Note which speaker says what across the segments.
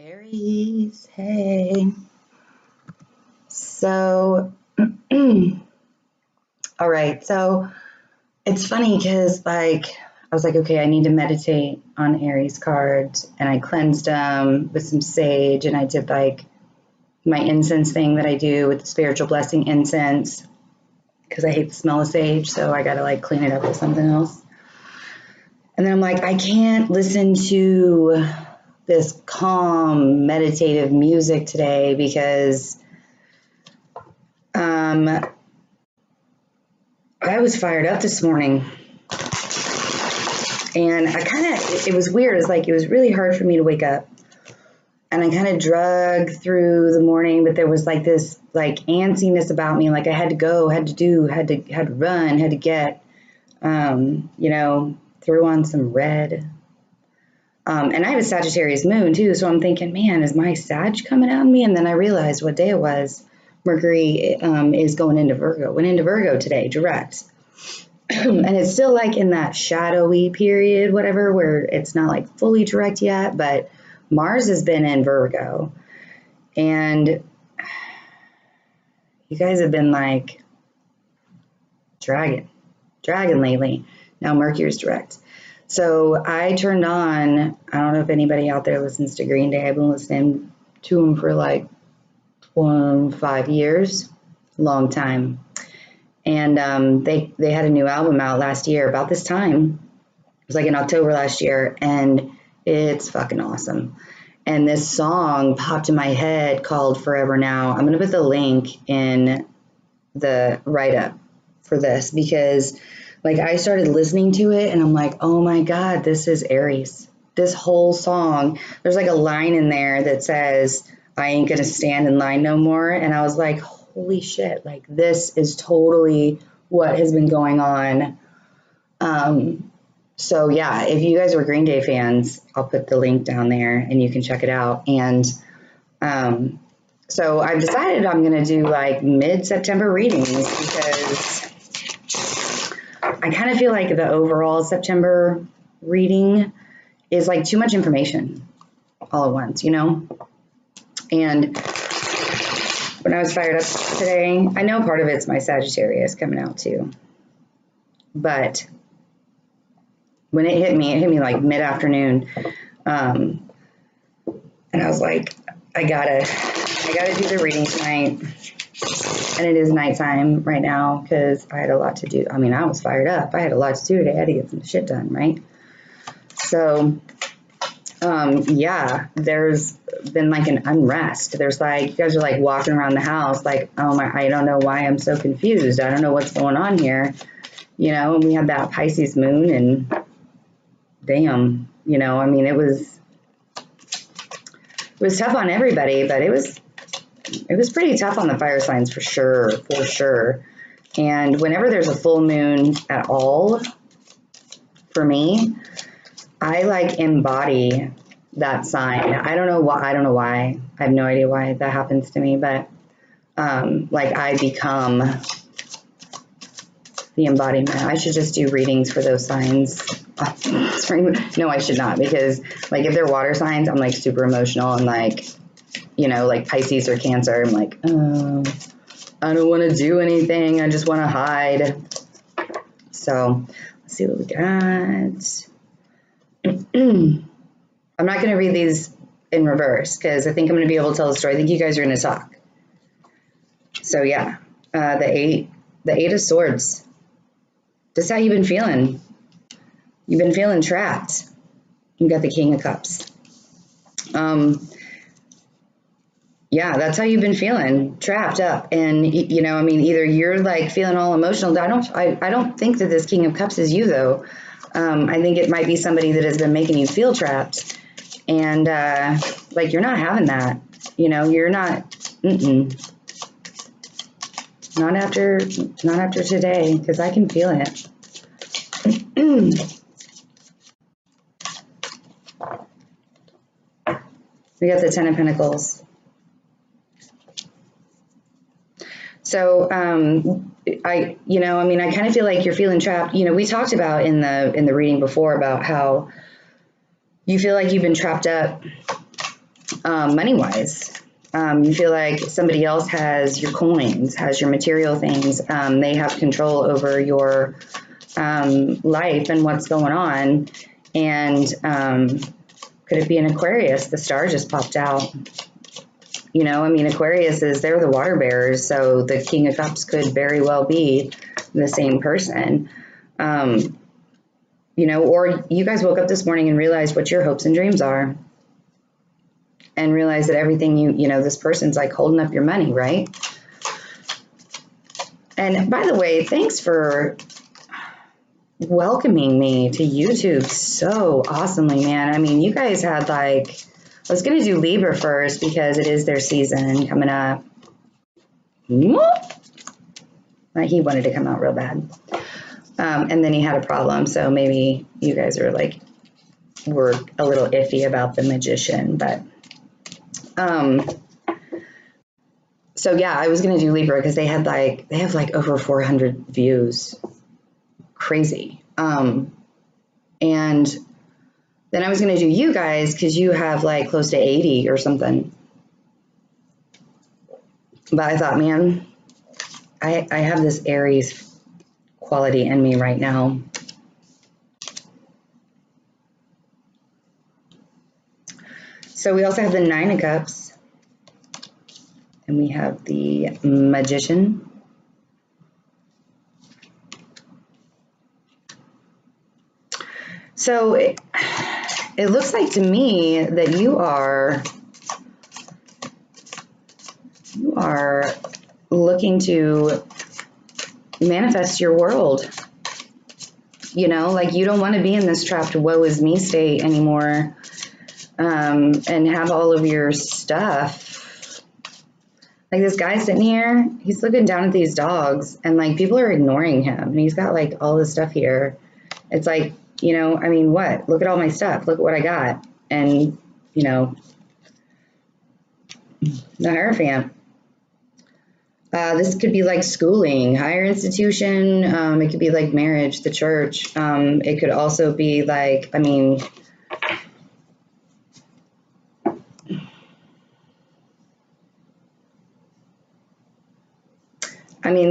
Speaker 1: Aries, hey. So, all right. So it's funny because I was like, okay, I need to meditate on Aries cards, and I cleansed them with some sage, and I did like my incense thing that I do with the spiritual blessing incense because I hate the smell of sage, so I got to like clean it up with something else. And then I'm like, I can't listen to this calm, meditative music today because I was fired up this morning. And it was weird. It was really hard for me to wake up. And I kind of drug through the morning, but there was like this like antsiness about me. Like I had to go, had to do, had to run, had to get, threw on some red. And I have a Sagittarius moon too. So I'm thinking, man, is my Sag coming out of me? And then I realized what day it was. Mercury is going into Virgo, went into Virgo today, direct. And it's still like in that shadowy period, whatever, where it's not like fully direct yet, but Mars has been in Virgo. And you guys have been like dragon lately. Now Mercury's direct. So I turned on, I don't know if anybody out there listens to Green Day. I've been listening to them for like 5 years, long time. And they had a new album out last year about this time. It was like in October last year, and it's fucking awesome. And this song popped in my head called Forever Now. I'm going to put the link in the write-up for this because like I started listening to it and I'm like, oh my God, this is Aries. This whole song, there's like a line in there that says, I ain't going to stand in line no more. And I was like, holy shit, like this is totally what has been going on. So yeah, if you guys were Green Day fans, I'll put the link down there and you can check it out. And so I've decided I'm going to do like mid-September readings because I kind of feel like the overall September reading is like too much information all at once, And when I was fired up today, I know part of it's my Sagittarius coming out too. But when it hit me like mid-afternoon. And I was like, I gotta do the reading tonight. And it is nighttime right now because I had a lot to do. I mean, I was fired up. I had a lot to do today. I had to get some shit done, right? So, yeah, there's been like an unrest. There's like, you guys are like walking around the house like, oh my, I don't know why I'm so confused. I don't know what's going on here. And we had that Pisces moon and damn, I mean, it was tough on everybody, but it was pretty tough on the fire signs for sure. And whenever there's a full moon at all, for me, I like embody that sign. I don't know why. I have no idea why that happens to me, but like I become the embodiment. I should just do readings for those signs. No, I should not, because like if they're water signs, I'm like super emotional and like, like Pisces or Cancer, I'm like, oh, I don't want to do anything. I just want to hide. So let's see what we got. I'm not going to read these in reverse because I think I'm going to be able to tell the story. I think you guys are going to talk. So yeah, the eight of Swords. This is how you've been feeling. You've been feeling trapped. You got the King of Cups. Yeah, that's how you've been feeling, trapped up. And, I mean, either you're like feeling all emotional. I don't think that this King of Cups is you, though. I think it might be somebody that has been making you feel trapped. And, like, you're not having that. You're not, Not after today, because I can feel it. We got the Ten of Pentacles. So, I kind of feel like you're feeling trapped. We talked about in the reading before about how you feel like you've been trapped up money-wise. You feel like somebody else has your coins, has your material things. They have control over your life and what's going on. And could it be an Aquarius? The star just popped out. You know, I mean, Aquarius they're the water bearers. So the King of Cups could very well be the same person. You know, or you guys woke up this morning and realized what your hopes and dreams are. And realize that everything you know, this person's like holding up your money, right? And by the way, thanks for welcoming me to YouTube so awesomely, man. I mean, you guys had like, I was going to do Libra first because it is their season coming up. He wanted to come out real bad. And then he had a problem. So maybe you guys are like, were a little iffy about the magician, but so yeah, I was going to do Libra because they have like over 400 views. Crazy. And then I was going to do you guys because you have like close to 80 or something. But I thought, man, I have this Aries quality in me right now. So we also have the Nine of Cups, and we have the Magician. So it looks like to me that you are looking to manifest your world. You know, like you don't want to be in this trapped woe is me state anymore. And have all of your stuff. Like this guy sitting here, he's looking down at these dogs and like people are ignoring him. And he's got like all this stuff here. It's like, you know, I mean, what? Look at all my stuff. Look at what I got. And, you know, the Hierophant. This could be like schooling, higher institution. It could be like marriage, the church. It could also be like, I mean,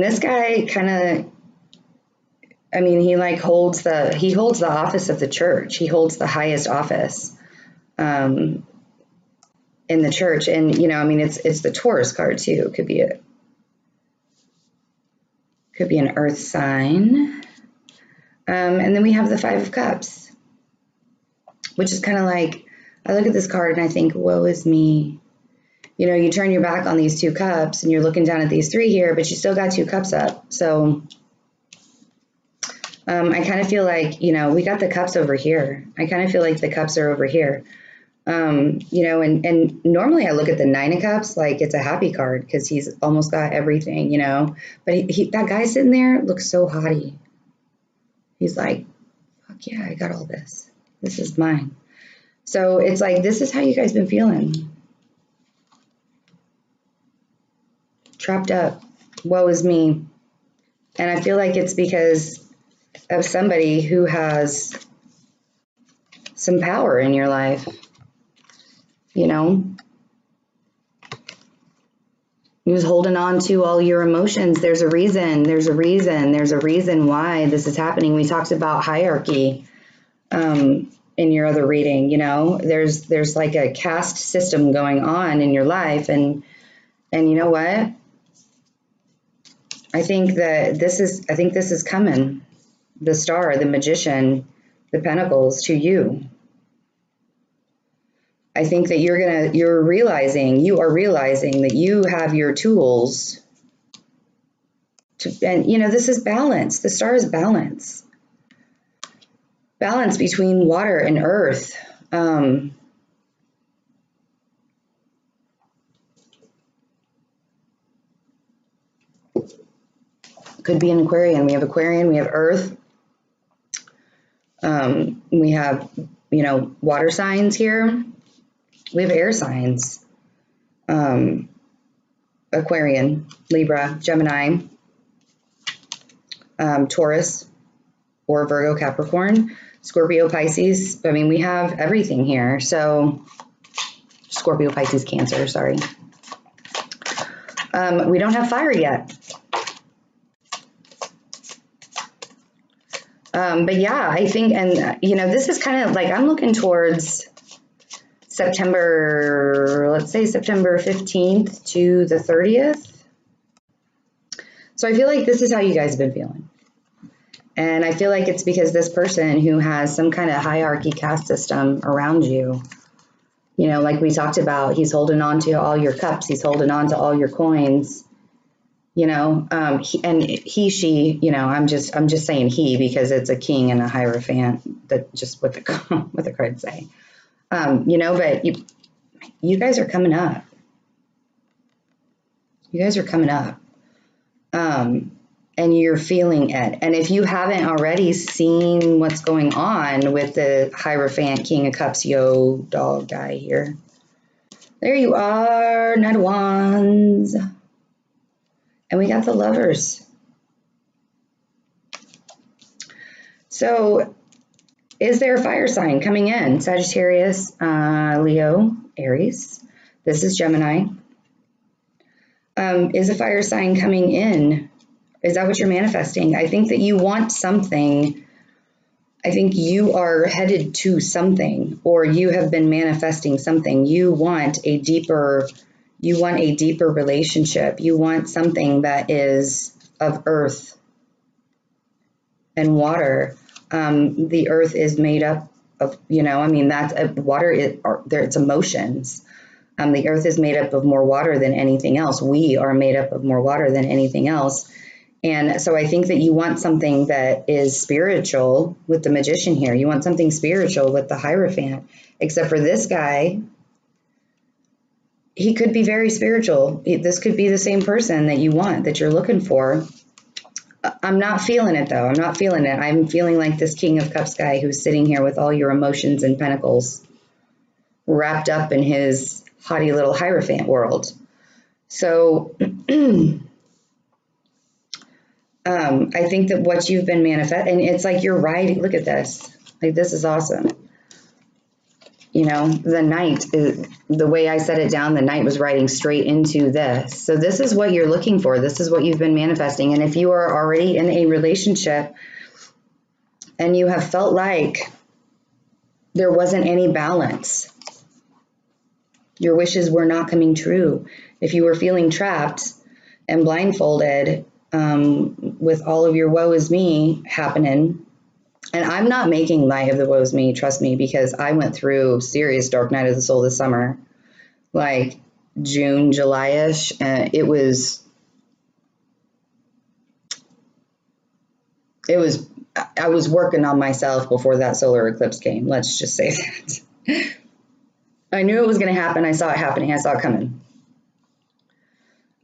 Speaker 1: this guy kind of, I mean, he like holds the office of the church. He holds the highest office in the church. And, you know, I mean, it's the Taurus card too. Could be an earth sign. And then we have the Five of Cups, which is kind of like, I look at this card and I think, woe is me. You know, you turn your back on these two cups and you're looking down at these three here, but you still got two cups up. So I kind of feel like, you know, we got the cups over here. I kind of feel like the cups are over here. You know, and normally I look at the Nine of Cups like it's a happy card because he's almost got everything, you know. But that guy sitting there looks so haughty. He's like, fuck yeah, I got all this. This is mine. So it's like, this is how you guys been feeling. Trapped up, woe is me. And I feel like it's because of somebody who has some power in your life, you know, who's holding on to all your emotions. There's a reason why this is happening. We talked about hierarchy in your other reading, you know, there's like a caste system going on in your life. And you know what? I think this is coming. The Star, the Magician, the Pentacles to you. I think that you are realizing that you have your tools to, and you know, this is balance. The Star is balance. Balance between water and earth. Could be an Aquarian. We have Aquarian, we have Earth. We have, you know, water signs here. We have air signs. Aquarian, Libra, Gemini, Taurus, or Virgo, Capricorn, Scorpio, Pisces. I mean, we have everything here. So Scorpio, Pisces, Cancer, sorry. We don't have fire yet. But yeah, I think, and you know, this is kind of like, I'm looking towards September, let's say September 15th to the 30th. So I feel like this is how you guys have been feeling. And I feel like it's because this person who has some kind of hierarchy caste system around you, you know, like we talked about, he's holding on to all your cups, he's holding on to all your coins, you know, she, you know, I'm just saying he, because it's a king and a hierophant, that just what the cards say, you know, but you guys are coming up. You guys are coming up. And you're feeling it. And if you haven't already seen what's going on with the Hierophant, King of Cups, yo, dog guy here. There you are, Knight of Wands. And we got the Lovers. So, is there a fire sign coming in? Sagittarius, Leo, Aries. This is Gemini. Is a fire sign coming in? Is that what you're manifesting? I think that you want something. I think you are headed to something, or you have been manifesting something. You want a deeper relationship. You want something that is of earth and water. The earth is made up of, you know, I mean, that's water, it's emotions. The earth is made up of more water than anything else. We are made up of more water than anything else. And so I think that you want something that is spiritual with the Magician here. You want something spiritual with the Hierophant, except for this guy. He could be very spiritual. This could be the same person that you want, that you're looking for. I'm not feeling it though. I'm not feeling it. I'm feeling like this King of Cups guy who's sitting here with all your emotions and pentacles wrapped up in his haughty little Hierophant world. So I think that what you've been manifesting, and it's like you're riding, look at this, like this is awesome. You know, the Knight, the way I set it down, the Knight was riding straight into this. So this is what you're looking for. This is what you've been manifesting. And if you are already in a relationship and you have felt like there wasn't any balance, your wishes were not coming true, if you were feeling trapped and blindfolded, with all of your woe is me happening. And I'm not making light of the woe is me, trust me, because I went through serious dark night of the soul this summer, like June, July-ish, and I was working on myself before that solar eclipse came. Let's just say that. I knew it was going to happen. I saw it happening. I saw it coming.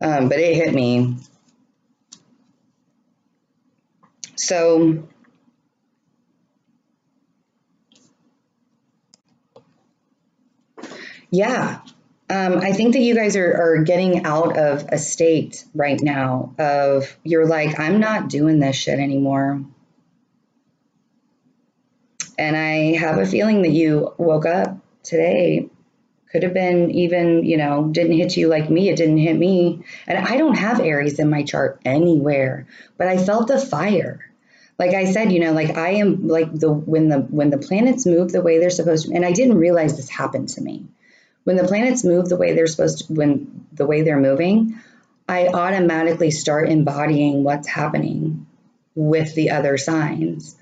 Speaker 1: But it hit me. So yeah, I think that you guys are getting out of a state right now of, you're like, I'm not doing this shit anymore. And I have a feeling that you woke up today, could have been even, you know, didn't hit you like me, it didn't hit me. And I don't have Aries in my chart anywhere, but I felt the fire. Like I said, you know, like I am like when the planets move the way they're supposed to, and I didn't realize this happened to me. When the planets move the way they're supposed to, when the way they're moving, I automatically start embodying what's happening with the other signs.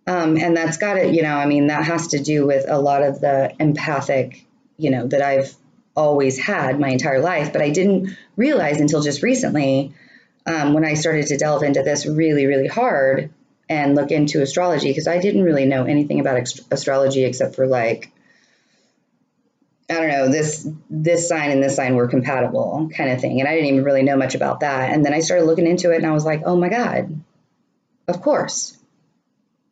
Speaker 1: And that's got to, you know, I mean, that has to do with a lot of the empathic, you know, that I've always had my entire life, but I didn't realize until just recently, when I started to delve into this really, really hard and look into astrology, because I didn't really know anything about astrology except for like, I don't know, this sign and this sign were compatible kind of thing. And I didn't even really know much about that. And then I started looking into it and I was like, oh my God, of course.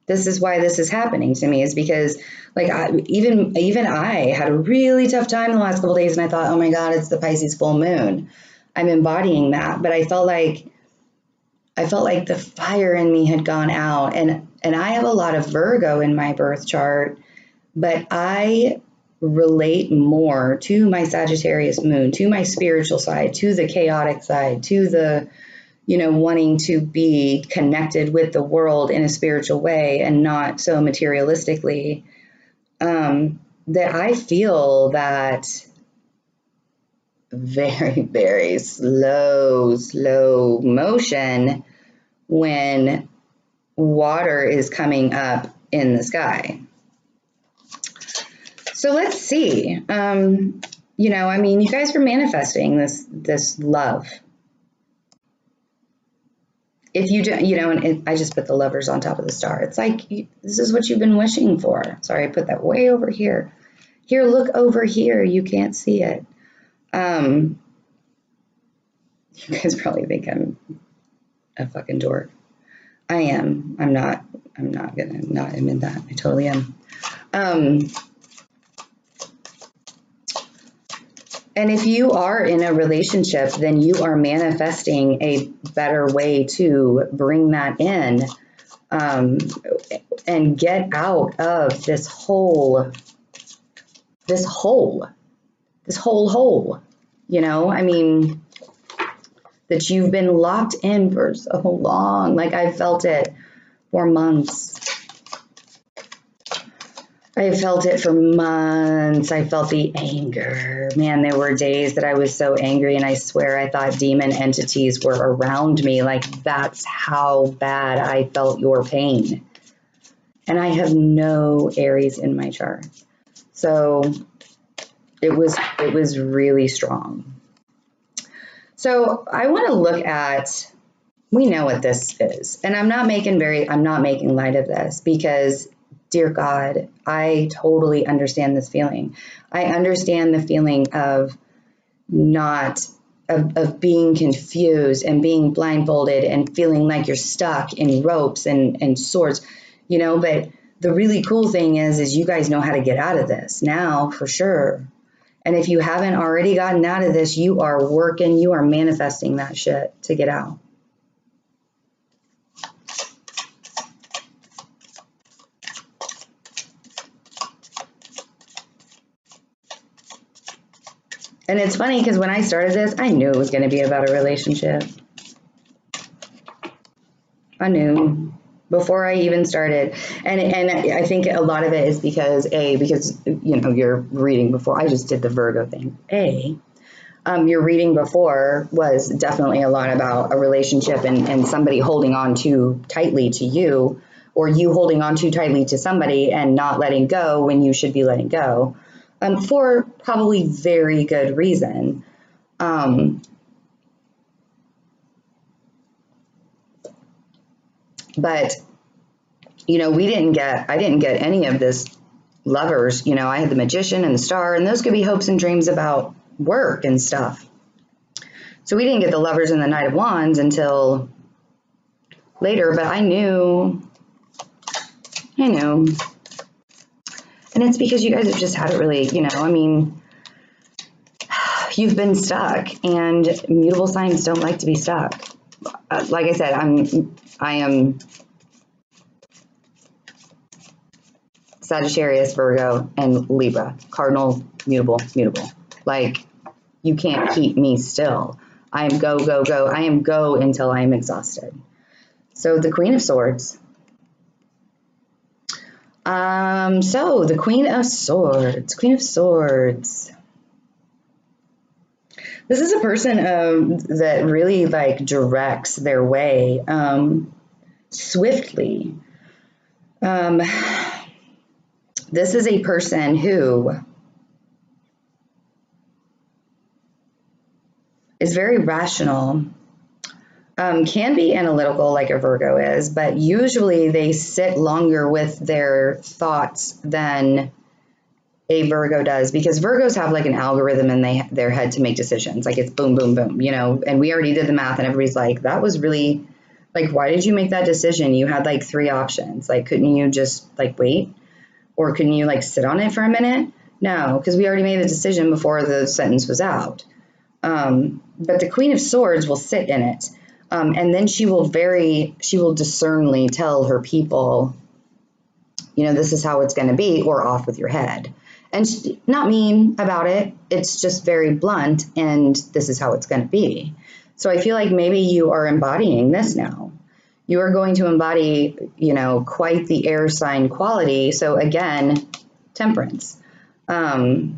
Speaker 1: This is why this is happening to me, is because like even I had a really tough time the last couple of days, and I thought, oh my God, it's the Pisces full moon. I'm embodying that. But I felt like the fire in me had gone out, and I have a lot of Virgo in my birth chart, but I relate more to my Sagittarius moon, to my spiritual side, to the chaotic side, to the, wanting to be connected with the world in a spiritual way and not so materialistically, that I feel that very, very slow motion when water is coming up in the sky. So let's see. You guys are manifesting this love. If you do, and I just put the lovers on top of the star. It's like, this is what you've been wishing for. Sorry, I put that way over here. Here, look over here. You can't see it. You guys probably think I'm a fucking dork. I am. I'm not gonna not admit that. I totally am. And if you are in a relationship, then you are manifesting a better way to bring that in, and get out of this hole, that you've been locked in for so long. Like, I felt it for months. I felt it for months. I felt the anger. Man, there were days that I was so angry, and I swear I thought demon entities were around me. Like, that's how bad I felt your pain. And I have no Aries in my chart. So it was really strong. So I want to look at, we know what this is. And I'm not making light of this, because dear God, I totally understand this feeling. I understand the feeling of of being confused and being blindfolded and feeling like you're stuck in ropes and swords, but the really cool thing is you guys know how to get out of this now, for sure. And if you haven't already gotten out of this, you are manifesting that shit to get out. And it's funny because when I started this, I knew it was going to be about a relationship. I knew before I even started. And I think a lot of it is because you're reading before. I just did the Virgo thing. Your reading before was definitely a lot about a relationship and somebody holding on too tightly to you, or you holding on too tightly to somebody and not letting go when you should be letting go. For probably very good reason. But, I didn't get any of this lovers. I had the Magician and the Star, and those could be hopes and dreams about work and stuff. So we didn't get the Lovers and the Knight of Wands until later, but I knew. And it's because you guys have just had it really, you've been stuck, and mutable signs don't like to be stuck. Like I said, I am Sagittarius, Virgo, and Libra. Cardinal, mutable. Like, you can't keep me still. I am go, go, go. I am go until I am exhausted. So the Queen of Swords. So the Queen of Swords. This is a person that really directs their way swiftly. This is a person who is very rational, can be analytical like a Virgo is, but usually they sit longer with their thoughts than a Virgo does, because Virgos have an algorithm in their head to make decisions. Like, it's boom, boom, boom, and we already did the math, and everybody's like, that was really, why did you make that decision? You had 3 options. Couldn't you just wait? Or couldn't you sit on it for a minute? No, because we already made the decision before the sentence was out. But the Queen of Swords will sit in it. And then she will discernly tell her people, this is how it's going to be, or off with your head. And not mean about it. It's just very blunt, and this is how it's going to be. So I feel like maybe you are embodying this now. You are going to embody, you know, quite the air sign quality. So again, temperance. I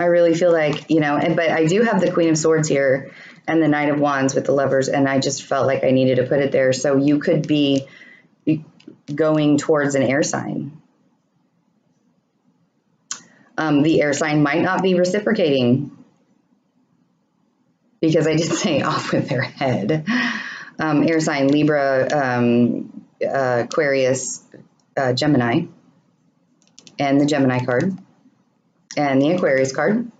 Speaker 1: really feel like, you know, but I do have the Queen of Swords here and the Knight of Wands with the Lovers, and I just felt like I needed to put it there. So you could be going towards an air sign. The air sign might not be reciprocating, because I did say off with their head. Air sign, Libra, Aquarius, Gemini, and the Gemini card, and the Aquarius card.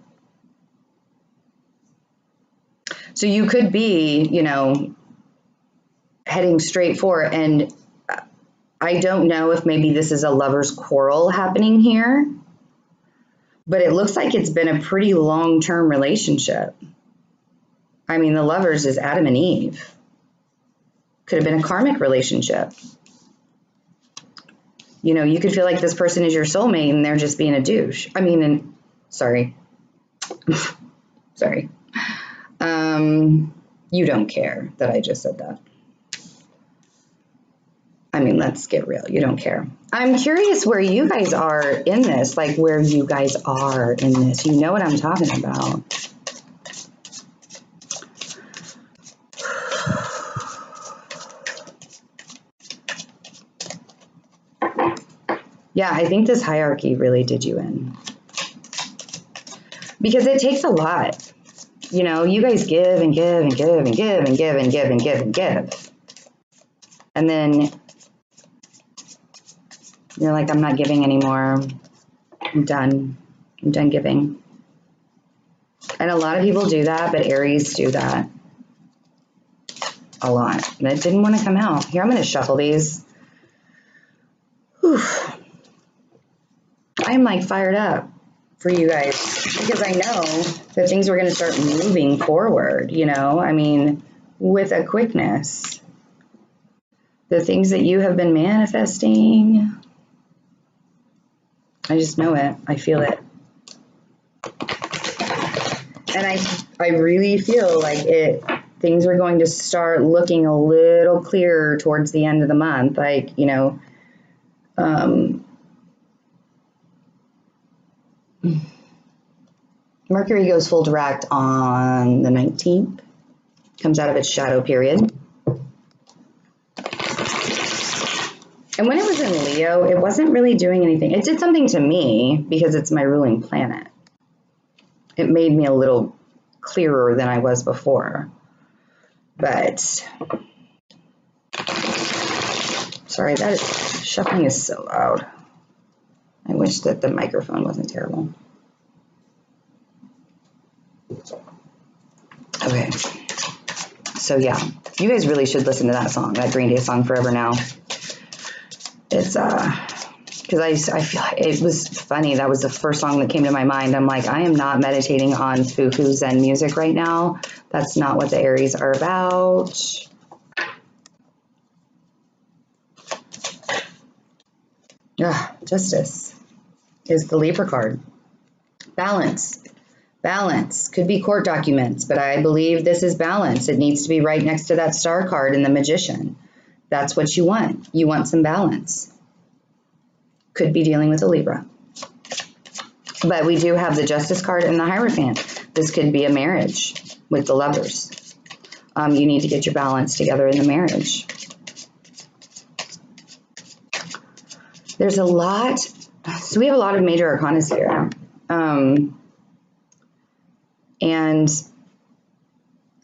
Speaker 1: So you could be, you know, heading straight for, and I don't know if maybe this is a lover's quarrel happening here, but it looks like it's been a pretty long-term relationship. I mean, the Lovers is Adam and Eve. Could have been a karmic relationship. You know, you could feel like this person is your soulmate and they're just being a douche. I mean, sorry. Sorry. You don't care that I just said that. I mean, let's get real. You don't care. I'm curious where you guys are in this, like where you guys are in this. You know what I'm talking about. Yeah, I think this hierarchy really did you in. Because it takes a lot. You know, you guys give and give and give and give and give and give and give and give. And then you're like, I'm not giving anymore. I'm done. I'm done giving. And a lot of people do that, but Aries do that a lot. And it didn't want to come out. Here, I'm going to shuffle these. Whew. I'm like fired up for you guys because I know that things were going to start moving forward, you know, I mean, with a quickness. The things that you have been manifesting, I just know it. I feel it. And I really feel like things are going to start looking a little clearer towards the end of the month. Like, you know, Mercury goes full direct on the 19th, comes out of its shadow period. And when it was in Leo, it wasn't really doing anything. It did something to me because it's my ruling planet. It made me a little clearer than I was before. But, sorry, shuffling is so loud. I wish that the microphone wasn't terrible. Okay. So yeah, you guys really should listen to that song, that Green Day song, Forever Now. It's, because I feel like it was funny. That was the first song that came to my mind. I'm like, I am not meditating on foo-foo Zen music right now. That's not what the Aries are about. Yeah, Justice is the Libra card. Balance. Balance. Could be court documents, but I believe this is balance. It needs to be right next to that Star card and the Magician. That's what you want. You want some balance. Could be dealing with a Libra. But we do have the Justice card and the Hierophant. This could be a marriage with the Lovers. You need to get your balance together in the marriage. There's a lot. So we have a lot of major arcanas here. And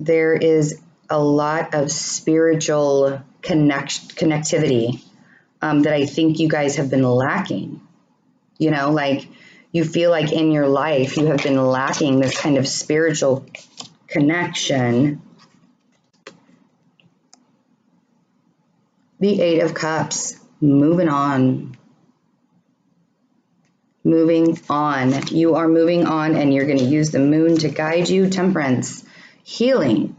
Speaker 1: there is a lot of spiritual connectivity that I think you guys have been lacking. You know, like you feel like in your life you have been lacking this kind of spiritual connection. The Eight of Cups, moving on. Moving on. You are moving on, and you're going to use the moon to guide you. Temperance, healing,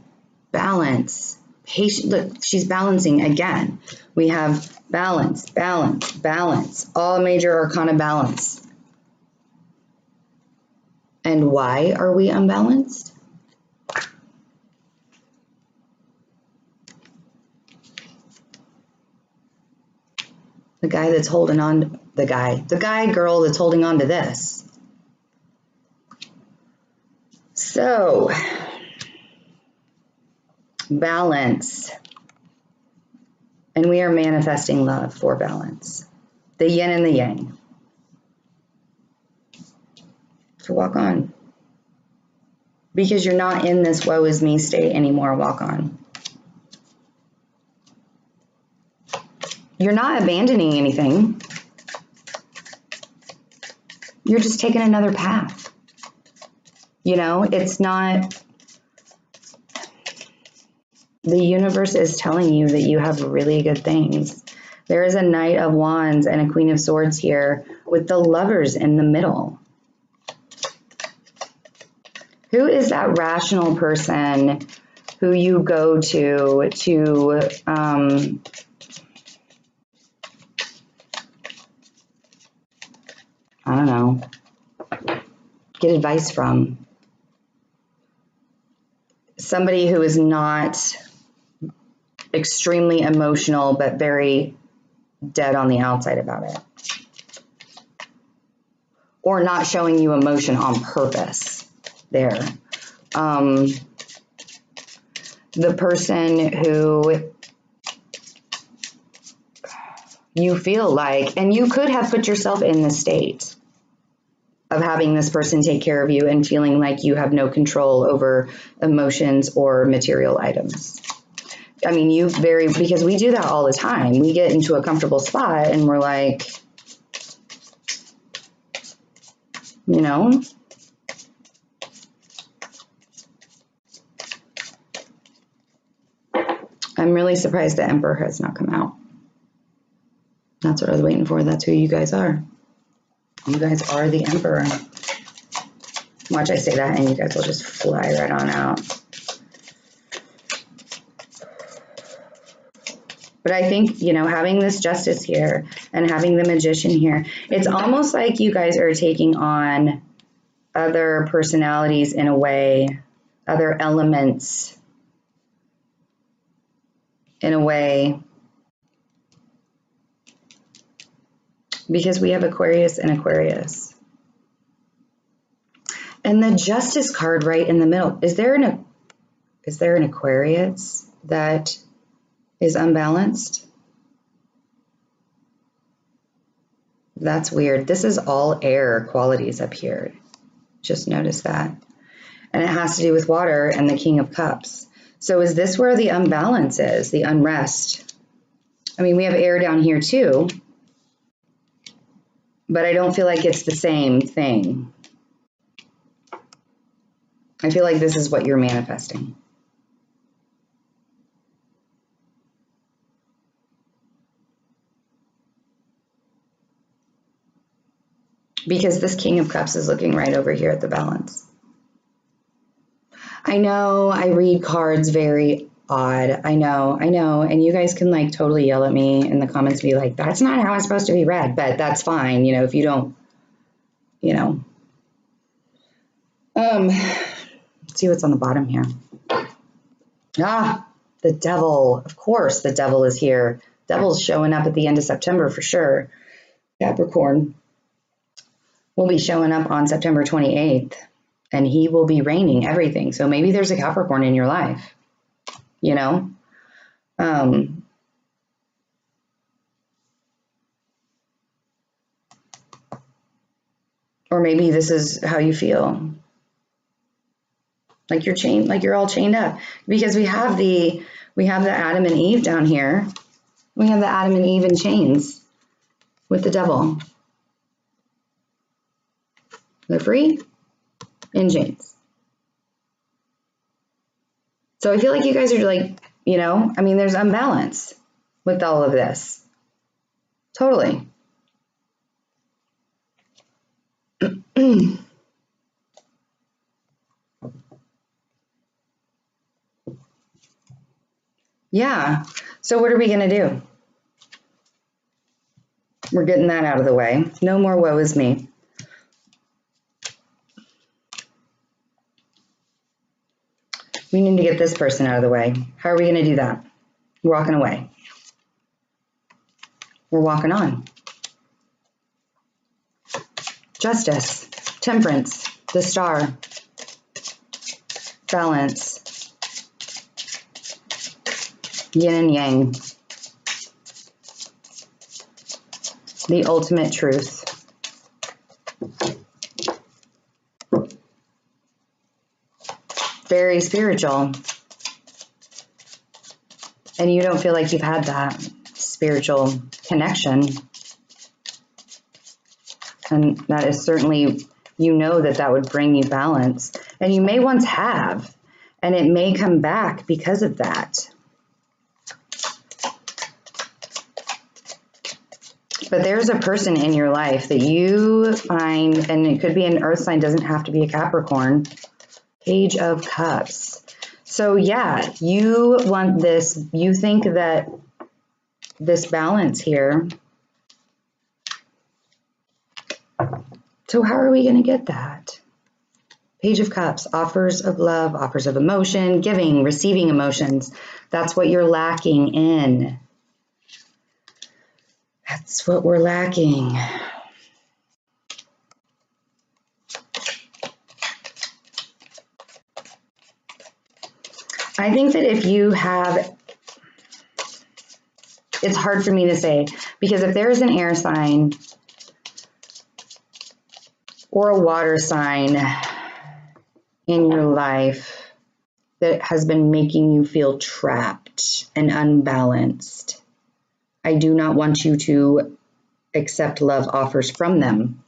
Speaker 1: balance, patient. Look, she's balancing again. We have balance, balance, balance, all major arcana balance. And why are we unbalanced? The guy that's holding on, the guy, girl that's holding on to this. So, balance. And we are manifesting love for balance. The yin and the yang. So walk on. Because you're not in this woe is me state anymore, walk on. You're not abandoning anything. You're just taking another path. You know, it's not, the universe is telling you that you have really good things. There is a Knight of Wands and a Queen of Swords here with the Lovers in the middle. Who is that rational person who you go to I don't know, get advice from? Somebody who is not extremely emotional, but very dead on the outside about it. Or not showing you emotion on purpose there. The person who you feel like, and you could have put yourself in the state of having this person take care of you and feeling like you have no control over emotions or material items. I mean, because we do that all the time. We get into a comfortable spot and we're like, you know, I'm really surprised the Emperor has not come out. That's what I was waiting for. That's who you guys are. You guys are the Emperor. Watch I say that and you guys will just fly right on out. But I think, you know, having this Justice here and having the Magician here, it's almost like you guys are taking on other personalities in a way, other elements in a way, because we have Aquarius and Aquarius. And the Justice card right in the middle. Is there an Aquarius that is unbalanced? That's weird. This is all air qualities up here. Just notice that. And it has to do with water and the King of Cups. So is this where the unbalance is, the unrest? I mean, we have air down here too, but I don't feel like it's the same thing. I feel like this is what you're manifesting. Because this King of Cups is looking right over here at the balance. I know I read cards very odd. I know. And you guys can like totally yell at me in the comments and be like, that's not how it's supposed to be read, but that's fine. You know, if you don't, you know. Let's see what's on the bottom here. The Devil. Of course, the Devil is here. Devil's showing up at the end of September for sure. Capricorn will be showing up on September 28th, and he will be reigning everything. So maybe there's a Capricorn in your life, you know? Or maybe this is how you feel. Like you're chained, like you're all chained up. Because we have the Adam and Eve down here. We have the Adam and Eve in chains with the Devil. They're free in chains. So I feel like you guys are like, you know, I mean, there's unbalance with all of this. Totally. Yeah. So what are we going to do? We're getting that out of the way. No more woe is me. We need to get this person out of the way. How are we going to do that? We're walking away. We're walking on. Justice, temperance, the star, balance, yin and yang, the ultimate truth. Very spiritual. And you don't feel like you've had that spiritual connection. And that is certainly, you know, that would bring you balance. And you may once have, and it may come back because of that. But there's a person in your life that you find, and it could be an earth sign, doesn't have to be a Capricorn. Page of Cups. So yeah, you want this, you think that this balance here. So how are we going to get that? Page of Cups, offers of love, offers of emotion, giving, receiving emotions. That's what you're lacking in. That's what we're lacking. I think that if you have, it's hard for me to say, because if there is an air sign or a water sign in your life that has been making you feel trapped and unbalanced, I do not want you to accept love offers from them.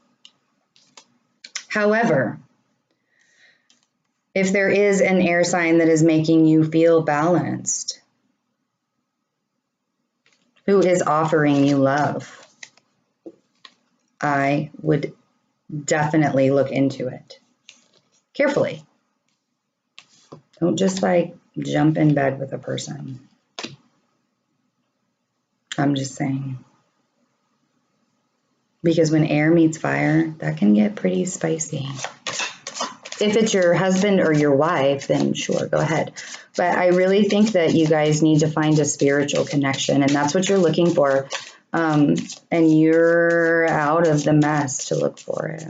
Speaker 1: However, if there is an air sign that is making you feel balanced, who is offering you love, I would definitely look into it carefully. Don't just like jump in bed with a person. I'm just saying. Because when air meets fire, that can get pretty spicy. If it's your husband or your wife, then sure, go ahead. But I really think that you guys need to find a spiritual connection, and that's what you're looking for. And you're out of the mess to look for it.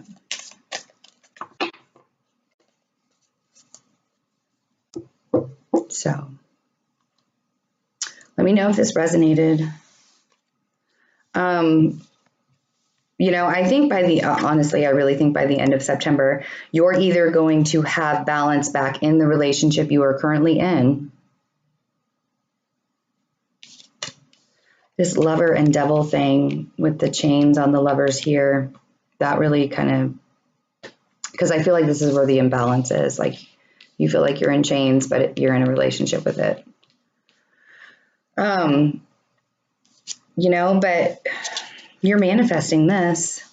Speaker 1: So, let me know if this resonated. You know, I think by the, honestly, I really think by the end of September, you're either going to have balance back in the relationship you are currently in. This lover and devil thing with the chains on the lovers here, that really kind of, because I feel like this is where the imbalance is. Like, you feel like you're in chains, but you're in a relationship with it. You know, but you're manifesting this.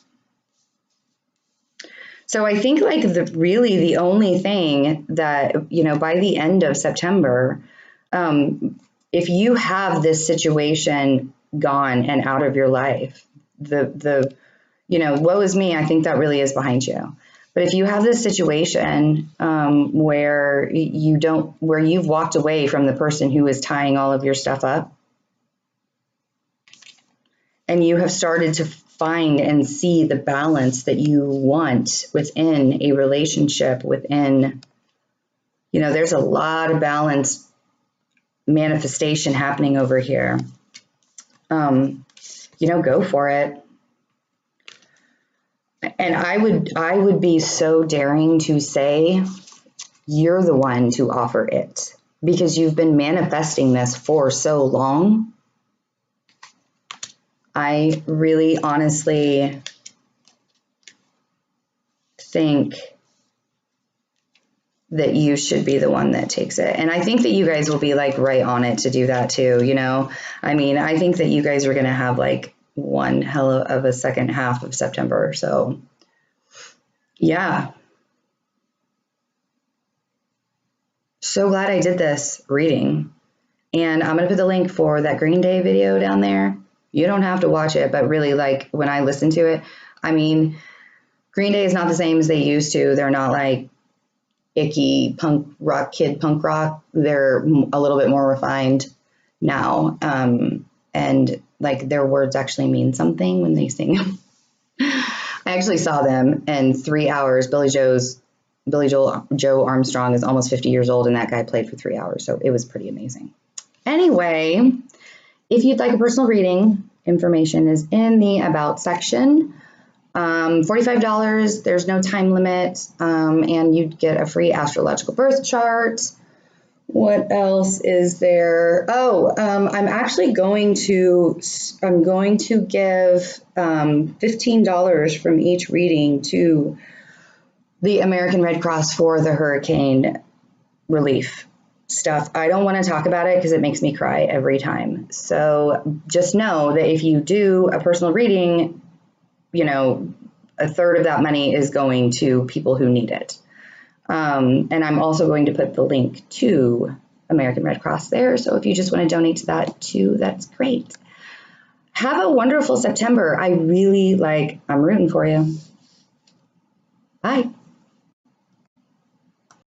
Speaker 1: So I think like really the only thing that, you know, by the end of September, if you have this situation gone and out of your life, you know, woe is me, I think that really is behind you. But if you have this situation where you've walked away from the person who is tying all of your stuff up, and you have started to find and see the balance that you want within a relationship, within, you know, there's a lot of balance manifestation happening over here. You know, go for it. And I would be so daring to say you're the one to offer it, because you've been manifesting this for so long. I really honestly think that you should be the one that takes it. And I think that you guys will be like right on it to do that too, you know? I mean, I think that you guys are going to have like one hell of a second half of September. So yeah. So glad I did this reading. And I'm going to put the link for that Green Day video down there. You don't have to watch it, but really, like, when I listen to it, I mean, Green Day is not the same as they used to. They're not like icky punk rock, kid punk rock. They're a little bit more refined now. And like their words actually mean something when they sing. I actually saw them in 3 hours. Joe Armstrong is almost 50 years old, and that guy played for 3 hours. So it was pretty amazing. Anyway, if you'd like a personal reading, information is in the About section. $45, there's no time limit, and you'd get a free astrological birth chart. What else is there? Oh, I'm actually going to give $15 from each reading to the American Red Cross for the hurricane relief stuff. I don't want to talk about it because it makes me cry every time. So just know that if you do a personal reading, you know, a third of that money is going to people who need it. And I'm also going to put the link to American Red Cross there. So if you just want to donate to that too, that's great. Have a wonderful September. I'm rooting for you. Bye.